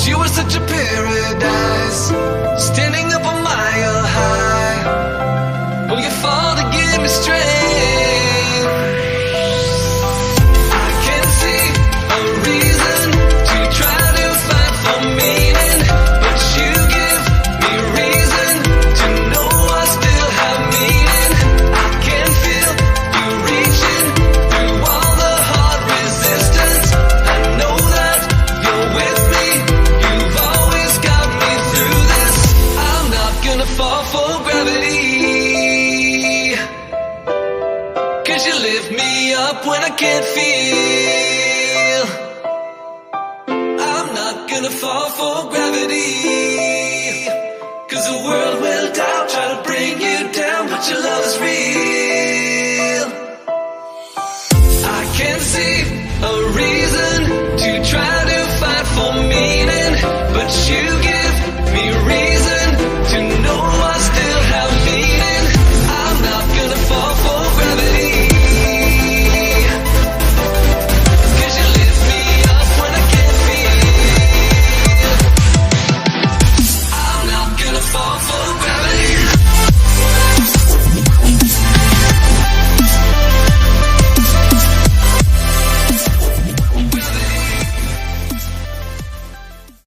you were such a paradise, standing up a mile high. Oh, you fall to give me strength. I can't see a reason to try to fight for meaning, but you give me reason to know I still have meaning. I can feel you reaching through all the hard resistance. I know that you're with me. You've always got me through this. I'm not gonna fall for gravity, 'cause you lift me up when I can't feel. I'm not gonna fall for gravity, 'cause the world will doubt, try to bring you down, but your love is real.